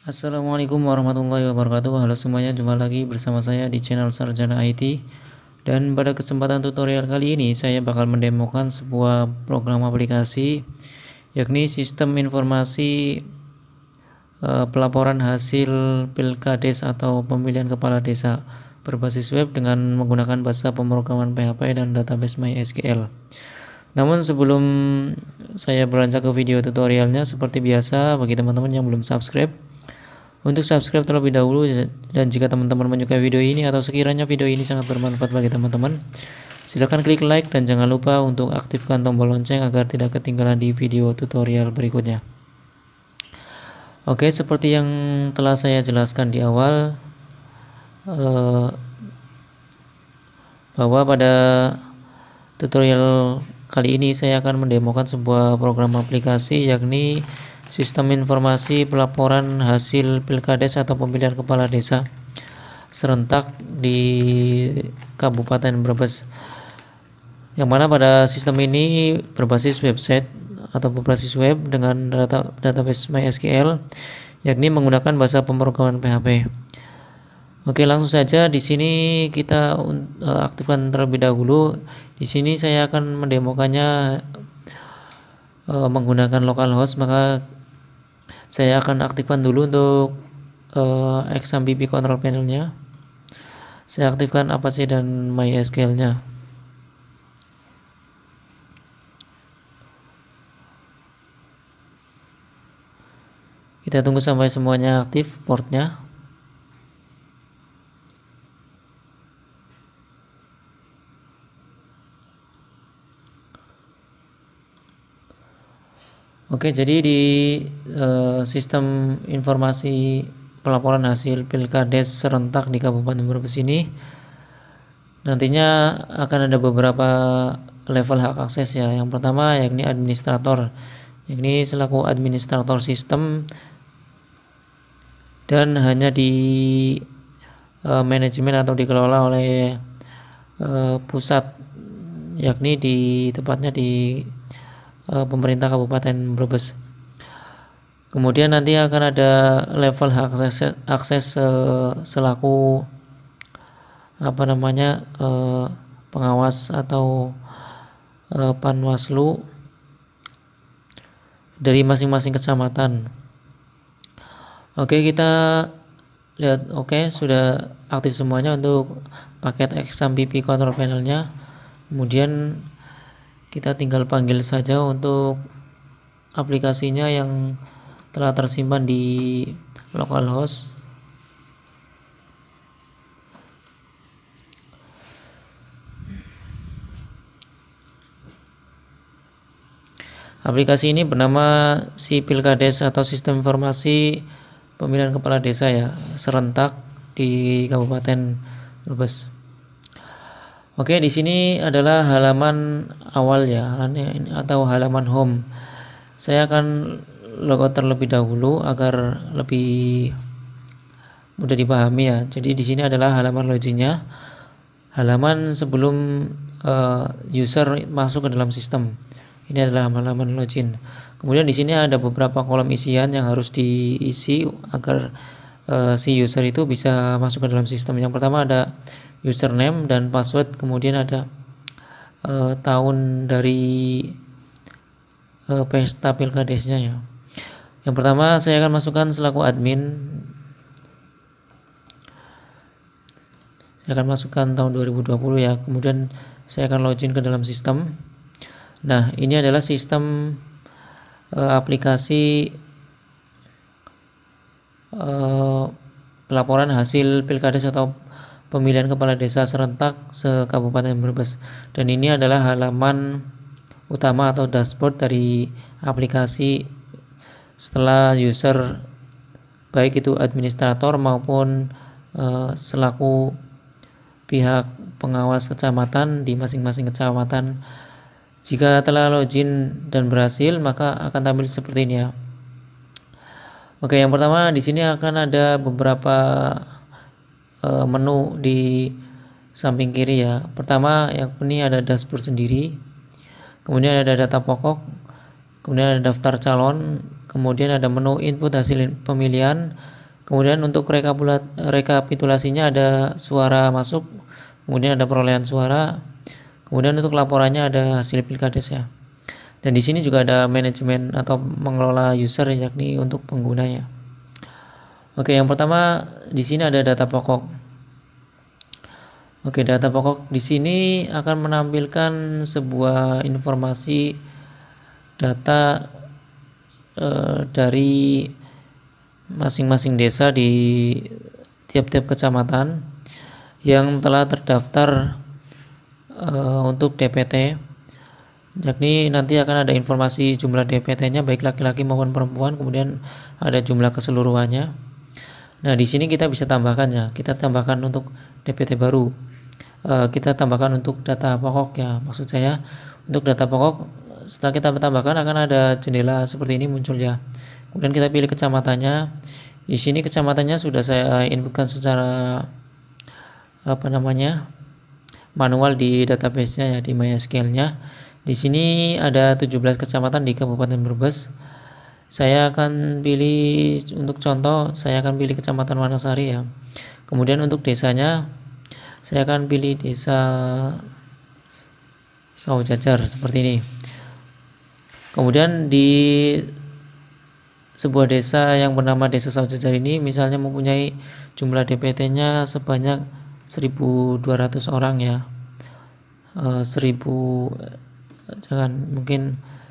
Assalamualaikum warahmatullahi wabarakatuh. Halo semuanya, jumpa lagi bersama saya di channel Sarjana IT. Dan pada kesempatan tutorial kali ini saya bakal mendemokan sebuah program aplikasi, yakni sistem informasi pelaporan hasil Pilkades atau pemilihan kepala desa berbasis web dengan menggunakan bahasa pemrograman PHP dan database MySQL. Namun sebelum saya beranjak ke video tutorialnya, seperti biasa bagi teman-teman yang belum subscribe, untuk subscribe terlebih dahulu, dan jika teman-teman menyukai video ini atau sekiranya video ini sangat bermanfaat bagi teman-teman, silakan klik like dan jangan lupa untuk aktifkan tombol lonceng agar tidak ketinggalan di video tutorial berikutnya. Oke, seperti yang telah saya jelaskan di awal, bahwa pada tutorial kali ini saya akan mendemokan sebuah program aplikasi, yakni sistem informasi pelaporan hasil Pilkades atau pemilihan kepala desa serentak di Kabupaten Brebes, yang mana pada sistem ini berbasis website atau berbasis web dengan database MySQL, yakni menggunakan bahasa pemrograman PHP. Oke, langsung saja di sini kita aktifkan terlebih dahulu. Di sini saya akan mendemokannya menggunakan localhost, maka saya akan aktifkan dulu untuk XAMPP control panelnya. Saya aktifkan Apache dan MySQL-nya. Kita tunggu sampai semuanya aktif portnya. Oke, jadi di sistem informasi pelaporan hasil Pilkades serentak di Kabupaten Brebes ini nantinya akan ada beberapa level hak akses ya. Yang pertama yakni administrator, yakni selaku administrator sistem dan hanya di manajemen atau dikelola oleh pusat, yakni tepatnya di pemerintah Kabupaten Brebes. Kemudian nanti akan ada level hak akses selaku pengawas atau Panwaslu dari masing-masing kecamatan. Oke, kita lihat. Oke, sudah aktif semuanya untuk paket XAMPP control panelnya. Kemudian kita tinggal panggil saja untuk aplikasinya yang telah tersimpan di localhost. Aplikasi ini bernama Pilkades atau Sistem Informasi Pemilihan Kepala Desa ya, serentak di Kabupaten Brebes. Oke, di sini adalah halaman awal ya, atau halaman home. Saya akan logout terlebih dahulu agar lebih mudah dipahami ya. Jadi di sini adalah halaman loginnya, halaman sebelum user masuk ke dalam sistem. Ini adalah halaman login. Kemudian di sini ada beberapa kolom isian yang harus diisi agar si user itu bisa masuk ke dalam sistem. Yang pertama ada username dan password, kemudian ada tahun dari pesta Pilkadesnya ya. Yang pertama saya akan masukkan selaku admin. Saya akan masukkan tahun 2020 ya. Kemudian saya akan login ke dalam sistem. Nah, ini adalah sistem aplikasi pelaporan hasil Pilkades atau pemilihan kepala desa serentak se-Kabupaten Brebes. Dan ini adalah halaman utama atau dashboard dari aplikasi setelah user, baik itu administrator maupun selaku pihak pengawas kecamatan di masing-masing kecamatan, jika telah login dan berhasil maka akan tampil seperti ini ya. Oke, yang pertama di sini akan ada beberapa menu di samping kiri ya. Pertama, yang ini ada dashboard sendiri. kemudian ada data pokok, kemudian ada daftar calon, kemudian ada menu input hasil pemilihan, kemudian untuk rekapitulasinya ada suara masuk, kemudian ada perolehan suara, kemudian untuk laporannya ada hasil Pilkades ya. Dan di sini juga ada manajemen atau mengelola user, yakni untuk penggunanya. Oke, yang pertama di sini ada data pokok. Oke, data pokok di sini akan menampilkan sebuah informasi data dari masing-masing desa di tiap-tiap kecamatan yang telah terdaftar untuk DPT, yakni nanti akan ada informasi jumlah DPT-nya baik laki-laki maupun perempuan, kemudian ada jumlah keseluruhannya. Nah, di sini kita bisa tambahkan ya, kita tambahkan untuk DPT baru, kita tambahkan untuk data pokok ya, maksud saya untuk data pokok setelah kita tambahkan akan ada jendela seperti ini muncul ya. Kemudian kita pilih kecamatannya. Di sini kecamatannya sudah saya inputkan secara manual di database-nya ya, di MySQL-nya. Di sini ada 17 kecamatan di Kabupaten Brebes. Saya akan pilih untuk contoh, saya akan pilih Kecamatan Wanasari ya. Kemudian untuk desanya saya akan pilih Desa Saujajar seperti ini. Kemudian di sebuah desa yang bernama Desa Saujajar ini misalnya mempunyai jumlah DPT-nya sebanyak 1.200 orang ya. 1.000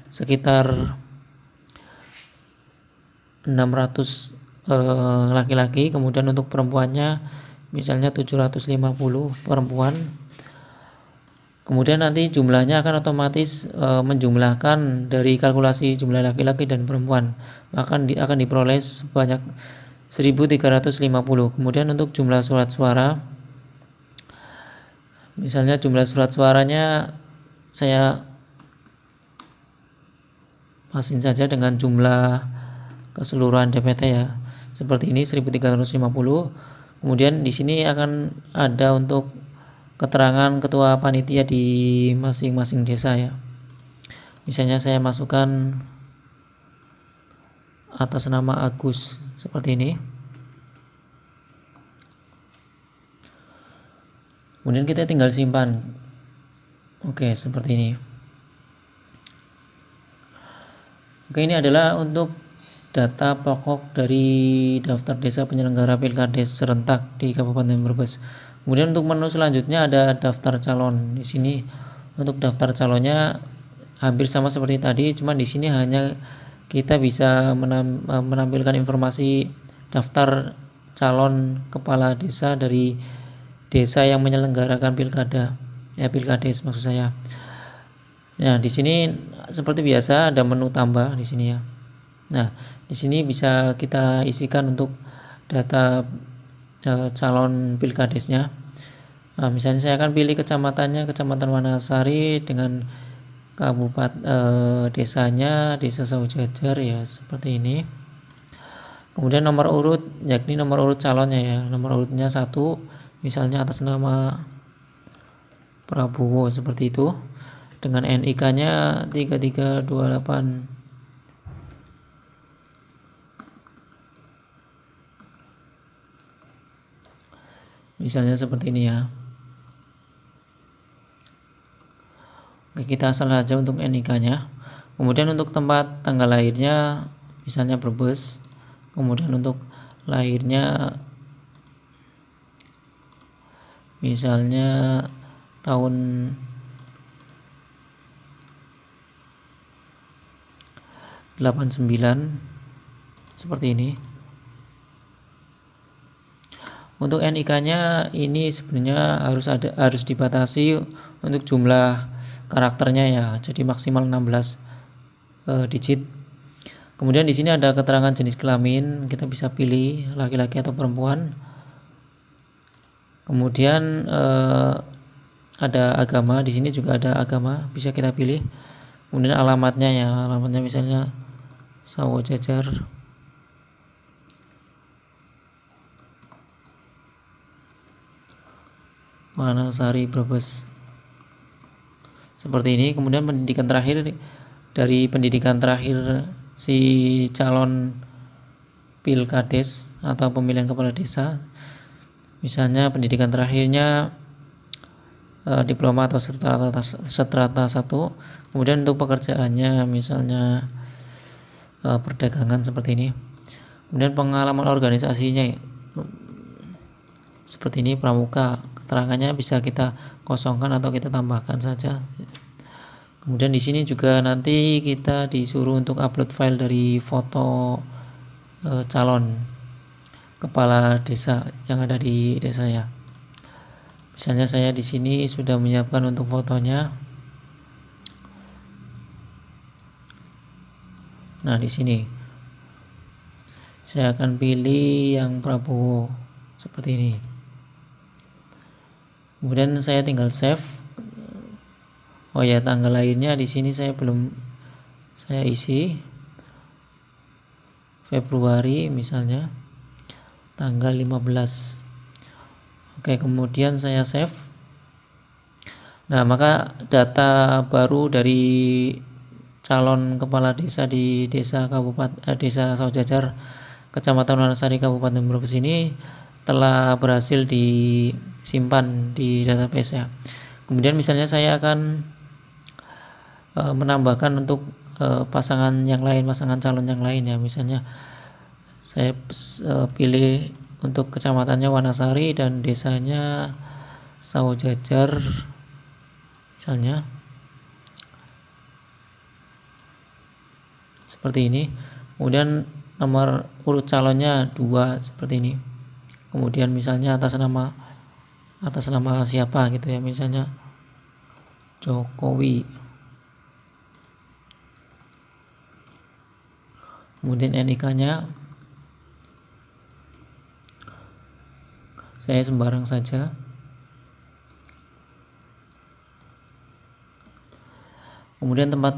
sekitar 600 laki-laki, kemudian untuk perempuannya misalnya 750 perempuan. Kemudian nanti jumlahnya akan otomatis menjumlahkan dari kalkulasi jumlah laki-laki dan perempuan, akan diperoleh sebanyak 1.350. Kemudian untuk jumlah surat suara, misalnya jumlah surat suaranya saya pasin saja dengan jumlah keseluruhan DPT ya, seperti ini 1.350. Kemudian di sini akan ada untuk keterangan ketua panitia di masing-masing desa ya. Misalnya saya masukkan atas nama Agus seperti ini. Kemudian kita tinggal simpan. Oke, seperti ini. Oke, ini adalah untuk data pokok dari daftar desa penyelenggara Pilkades serentak di Kabupaten Brebes. Kemudian untuk menu selanjutnya ada daftar calon. Di sini untuk daftar calonnya hampir sama seperti tadi, cuma di sini hanya kita bisa menampilkan informasi daftar calon kepala desa dari desa yang menyelenggarakan pilkada, ya Pilkades maksud saya. Nah, di sini seperti biasa ada menu tambah di sini ya. Nah, di sini bisa kita isikan untuk data calon pilkadesnya. Nah, misalnya saya akan pilih kecamatannya, Kecamatan Wanasari dengan desanya Desa Saujajar ya, seperti ini. Kemudian nomor urut, yakni nomor urut calonnya ya, nomor urutnya 1, misalnya atas nama Prabowo seperti itu, dengan NIK-nya 3328. Misalnya seperti ini ya. Oke, kita asal saja untuk NIK-nya. Kemudian untuk tempat tanggal lahirnya misalnya Brebes. Kemudian untuk lahirnya misalnya tahun 89 seperti ini. Untuk NIK-nya ini sebenarnya harus dibatasi untuk jumlah karakternya ya, jadi maksimal 16 digit. Kemudian di sini ada keterangan jenis kelamin, kita bisa pilih laki-laki atau perempuan. Kemudian ada agama, di sini juga ada agama, bisa kita pilih. Kemudian alamatnya ya, alamatnya misalnya Saujajar. Wanasari Brebes seperti ini. Kemudian pendidikan terakhir, dari pendidikan terakhir si calon pilkades atau pemilihan kepala desa, misalnya pendidikan terakhirnya diploma atau strata 1. Kemudian untuk pekerjaannya misalnya perdagangan seperti ini. Kemudian pengalaman organisasinya seperti ini, pramuka. Keterangannya bisa kita kosongkan atau kita tambahkan saja. Kemudian di sini juga nanti kita disuruh untuk upload file dari foto calon kepala desa yang ada di desa ya. Misalnya saya di sini sudah menyiapkan untuk fotonya. Nah, di sini saya akan pilih yang Prabowo seperti ini. Kemudian saya tinggal save. Oh ya, tanggal lahirnya di sini saya isi Februari misalnya tanggal 15. Oke, kemudian saya save. Nah, maka data baru dari calon kepala desa di desa Saujajar, Kecamatan Wanasari, Kabupaten Brebes ini telah berhasil disimpan di database ya. Kemudian misalnya saya akan menambahkan untuk pasangan calon yang lain ya. Misalnya saya pilih untuk kecamatannya Wanasari dan desanya Saujajar misalnya seperti ini. Kemudian nomor urut calonnya 2 seperti ini. Kemudian misalnya atas nama siapa gitu ya, misalnya Jokowi. Kemudian NIK-nya saya sembarang saja. Kemudian tempat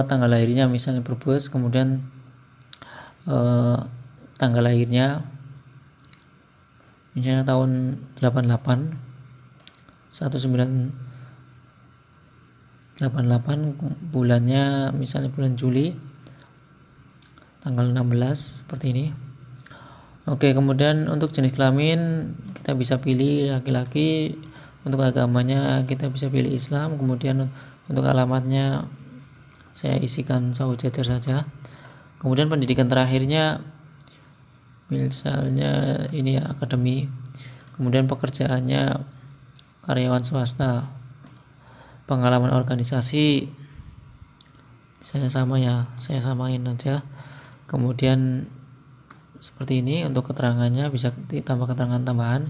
tanggal lahirnya misalnya Brebes, kemudian tanggal lahirnya misalnya tahun 88 bulannya misalnya bulan Juli tanggal 16 seperti ini. Oke, kemudian untuk jenis kelamin kita bisa pilih laki-laki, untuk agamanya kita bisa pilih Islam, kemudian untuk alamatnya saya isikan Saujajar saja. Kemudian pendidikan terakhirnya misalnya ini ya, akademi. Kemudian pekerjaannya karyawan swasta. Pengalaman organisasi misalnya sama ya, saya samain aja. Kemudian seperti ini untuk keterangannya, bisa ditambah keterangan tambahan.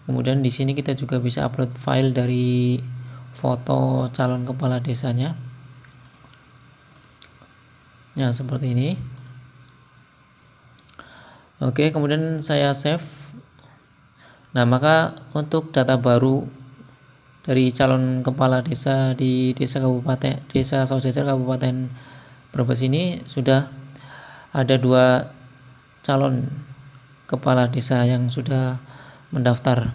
Kemudian di sini kita juga bisa upload file dari foto calon kepala desanya. Ya, seperti ini. Oke, kemudian saya save. Nah, maka untuk data baru dari calon kepala desa di desa Saujajar Kabupaten Brebes ini sudah ada 2 calon kepala desa yang sudah mendaftar.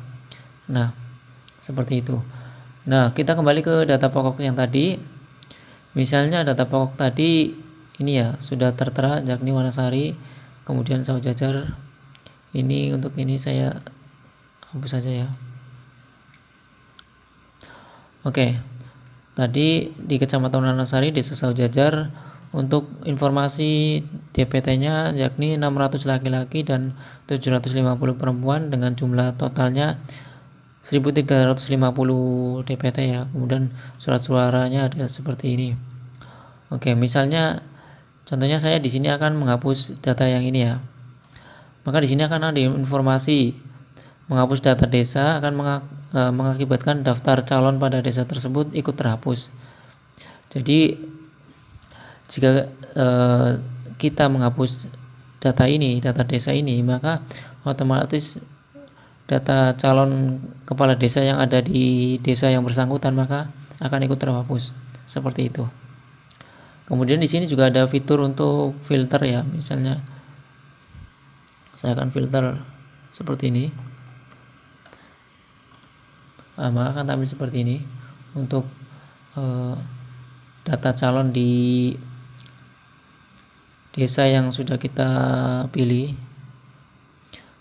Nah, seperti itu. Nah, kita kembali ke data pokok yang tadi. Misalnya data pokok tadi ini ya sudah tertera, yakni Wanasari, kemudian Saujajar. Ini untuk ini saya hapus saja ya. Oke. Tadi di Kecamatan Wanasari, Desa Saujajar, untuk informasi DPT-nya yakni 600 laki-laki dan 750 perempuan dengan jumlah totalnya 1350 DPT ya. Kemudian surat suaranya ada seperti ini. Oke, misalnya contohnya saya di sini akan menghapus data yang ini ya. Maka di sini akan ada informasi menghapus data desa akan mengakibatkan daftar calon pada desa tersebut ikut terhapus. Jadi jika kita menghapus data desa ini, maka otomatis data calon kepala desa yang ada di desa yang bersangkutan maka akan ikut terhapus. Seperti itu. Kemudian di sini juga ada fitur untuk filter ya. Misalnya saya akan filter seperti ini. Maka akan tampil seperti ini untuk data calon di desa yang sudah kita pilih.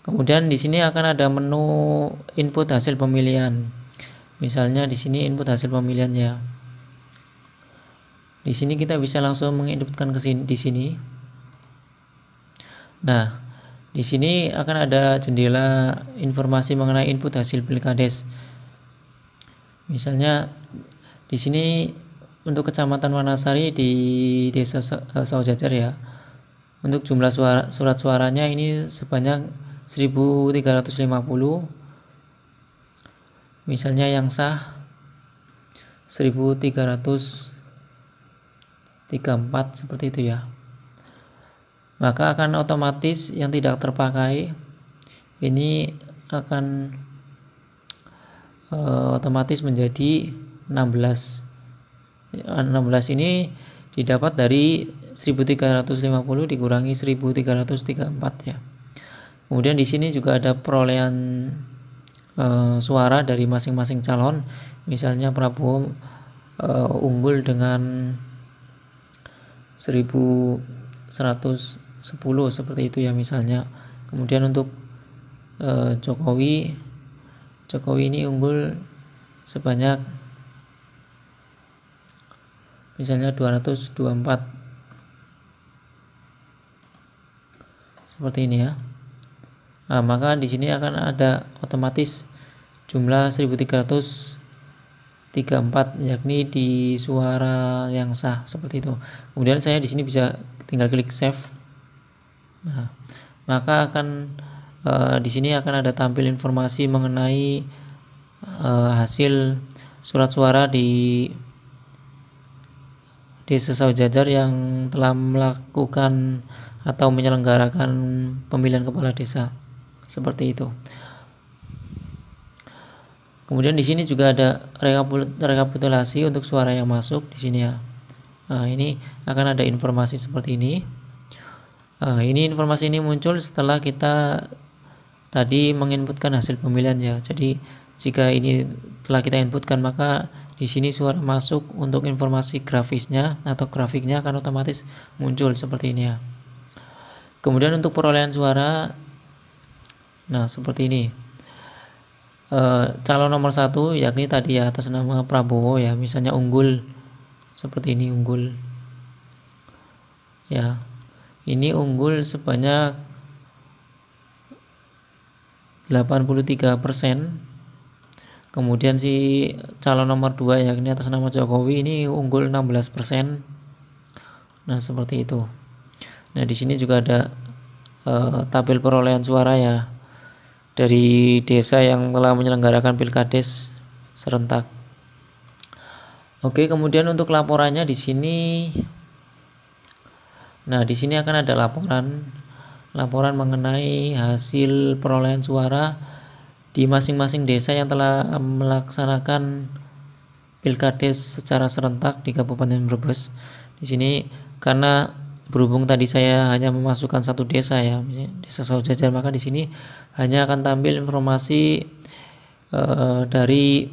Kemudian di sini akan ada menu input hasil pemilihan. Misalnya di sini input hasil pemilihannya. Di sini kita bisa langsung menginputkan ke sini di sini. Nah, di sini akan ada jendela informasi mengenai input hasil Pilkades. Misalnya di sini untuk Kecamatan Wanasari di Desa Saujajar ya. Untuk jumlah surat suaranya ini sebanyak 1350. Misalnya yang sah 1334 seperti itu ya. Maka akan otomatis yang tidak terpakai ini akan otomatis menjadi 16. 16 ini didapat dari 1350 dikurangi 1334 ya. Kemudian di sini juga ada perolehan suara dari masing-masing calon. Misalnya Prabowo unggul dengan 1110 seperti itu ya misalnya. Kemudian untuk Jokowi ini unggul sebanyak misalnya 224 seperti ini ya. Nah, maka di sini akan ada otomatis jumlah 1334 yakni di suara yang sah seperti itu. Kemudian saya di sini bisa tinggal klik save. Nah, maka akan di sini akan ada tampil informasi mengenai hasil surat suara di Desa Saujajar yang telah melakukan atau menyelenggarakan pemilihan kepala desa seperti itu. Kemudian di sini juga ada rekapitulasi untuk suara yang masuk di sini ya. Nah, ini akan ada informasi seperti ini. Informasi ini muncul setelah kita tadi menginputkan hasil pemilihan ya. Jadi jika ini telah kita inputkan maka di sini suara masuk untuk informasi grafisnya atau grafiknya akan otomatis muncul seperti ini ya. Kemudian untuk perolehan suara, nah seperti ini. Calon nomor 1 yakni tadi ya atas nama Prabowo ya, misalnya unggul seperti ini unggul. Ya. Ini unggul sebanyak 83%. Kemudian si calon nomor 2 yakni atas nama Jokowi ini unggul 16%. Nah, seperti itu. Nah, di sini juga ada tabel perolehan suara ya dari desa yang telah menyelenggarakan Pilkades serentak. Oke, kemudian untuk laporannya di sini. Nah, di sini akan ada laporan mengenai hasil perolehan suara di masing-masing desa yang telah melaksanakan Pilkades secara serentak di Kabupaten Brebes. Di sini karena berhubung tadi saya hanya memasukkan satu desa ya, Desa Saujajar, maka di sini hanya akan tampil informasi dari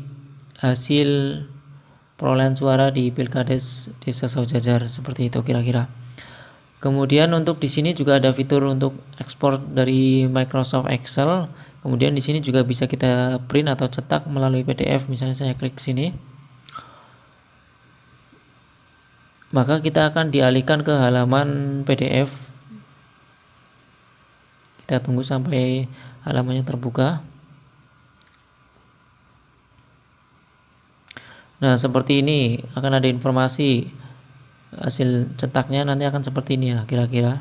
hasil perolehan suara di Pilkades Desa Saujajar seperti itu kira-kira. Kemudian untuk di sini juga ada fitur untuk ekspor dari Microsoft Excel. Kemudian di sini juga bisa kita print atau cetak melalui PDF. Misalnya saya klik sini. Maka kita akan dialihkan ke halaman PDF. Kita tunggu sampai halamannya terbuka. Nah, seperti ini akan ada informasi hasil cetaknya nanti akan seperti ini ya kira-kira.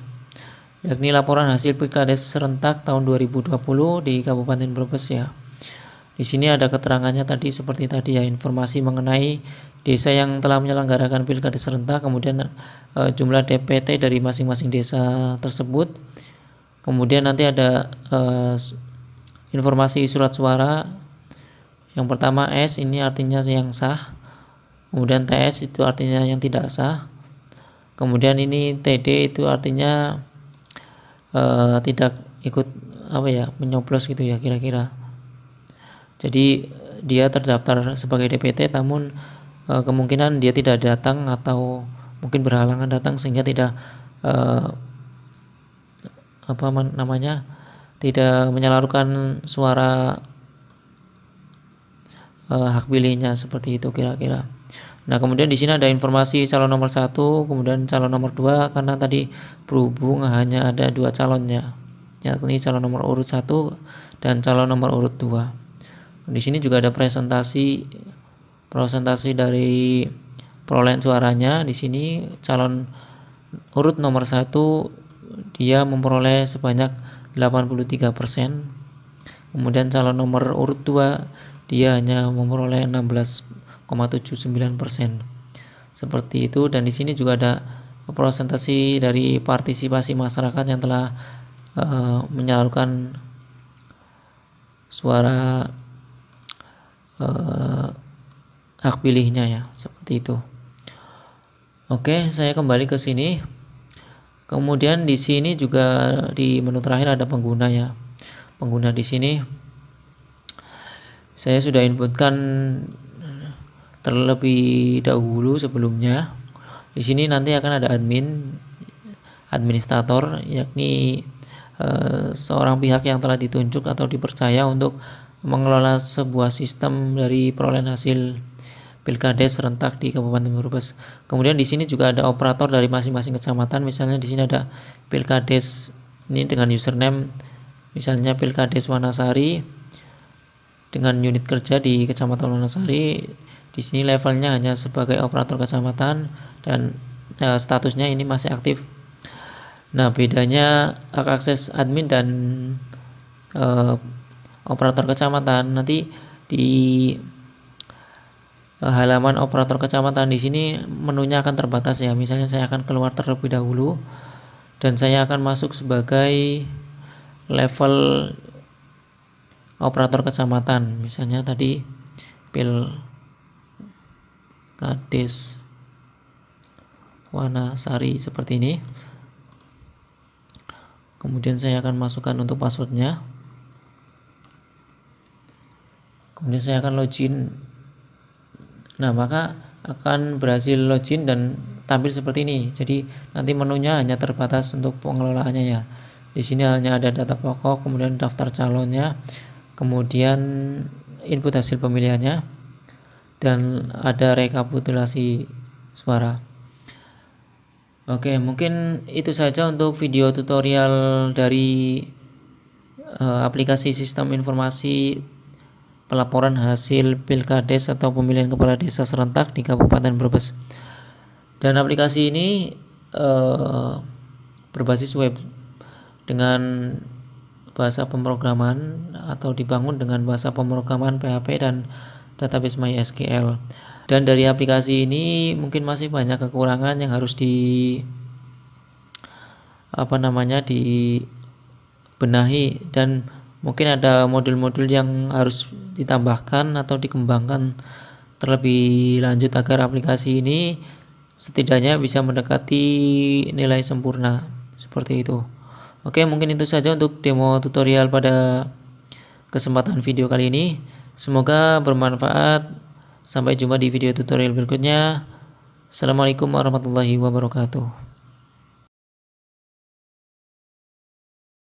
Yakni laporan hasil Pilkades serentak tahun 2020 di Kabupaten Brebes ya. Di sini ada keterangannya tadi seperti tadi ya, informasi mengenai desa yang telah menyelenggarakan Pilkades serentak, kemudian jumlah DPT dari masing-masing desa tersebut. Kemudian nanti ada informasi surat suara. Yang pertama S ini artinya yang sah. Kemudian TS itu artinya yang tidak sah. Kemudian ini TD itu artinya tidak ikut menyoblos gitu ya kira-kira. Jadi dia terdaftar sebagai DPT namun kemungkinan dia tidak datang atau mungkin berhalangan datang sehingga tidak tidak menyalurkan suara hak pilihnya, seperti itu kira-kira. Nah, kemudian di sini ada informasi calon nomor 1, kemudian calon nomor 2, karena tadi berhubung hanya ada 2 calonnya, yakni calon nomor urut 1 dan calon nomor urut 2. Di sini juga ada presentasi dari perolehan suaranya. Di sini calon urut nomor 1 dia memperoleh sebanyak 83%. Kemudian calon nomor urut 2 dia hanya memperoleh 16,79%. Seperti itu. Dan di sini juga ada presentasi dari partisipasi masyarakat yang telah menyalurkan suara hak pilihnya ya, seperti itu. Oke, saya kembali ke sini. Kemudian di sini juga di menu terakhir ada pengguna ya. Pengguna di sini saya sudah inputkan terlebih dahulu sebelumnya. Di sini nanti akan ada administrator, yakni seorang pihak yang telah ditunjuk atau dipercaya untuk mengelola sebuah sistem dari perolehan hasil Pilkades serentak di Kabupaten Brebes. Kemudian di sini juga ada operator dari masing-masing kecamatan. Misalnya di sini ada Pilkades ini dengan username, misalnya Pilkades Wanasari dengan unit kerja di Kecamatan Wanasari. Di sini levelnya hanya sebagai operator kecamatan dan statusnya ini masih aktif. Nah, bedanya hak akses admin dan operator kecamatan, nanti di halaman operator kecamatan di sini menunya akan terbatas ya. Misalnya saya akan keluar terlebih dahulu dan saya akan masuk sebagai level operator kecamatan. Misalnya tadi Pilkades Wanasari seperti ini. Kemudian saya akan masukkan untuk passwordnya. Kemudian saya akan login. Nah, maka akan berhasil login dan tampil seperti ini. Jadi nanti menunya hanya terbatas untuk pengelolaannya ya. Di sini hanya ada data pokok, kemudian daftar calonnya, kemudian input hasil pemilihannya, dan ada rekapitulasi suara. Oke, mungkin itu saja untuk video tutorial dari aplikasi sistem informasi pelaporan hasil Pilkades atau pemilihan kepala desa serentak di Kabupaten Brebes. Dan aplikasi ini berbasis web dengan bahasa pemrograman atau dibangun dengan bahasa pemrograman PHP dan database MySQL. Dan dari aplikasi ini mungkin masih banyak kekurangan yang harus dibenahi, dan mungkin ada modul-modul yang harus ditambahkan atau dikembangkan terlebih lanjut agar aplikasi ini setidaknya bisa mendekati nilai sempurna, seperti itu. Oke, mungkin itu saja untuk demo tutorial pada kesempatan video kali ini. Semoga bermanfaat. Sampai jumpa di video tutorial berikutnya. Assalamualaikum warahmatullahi wabarakatuh.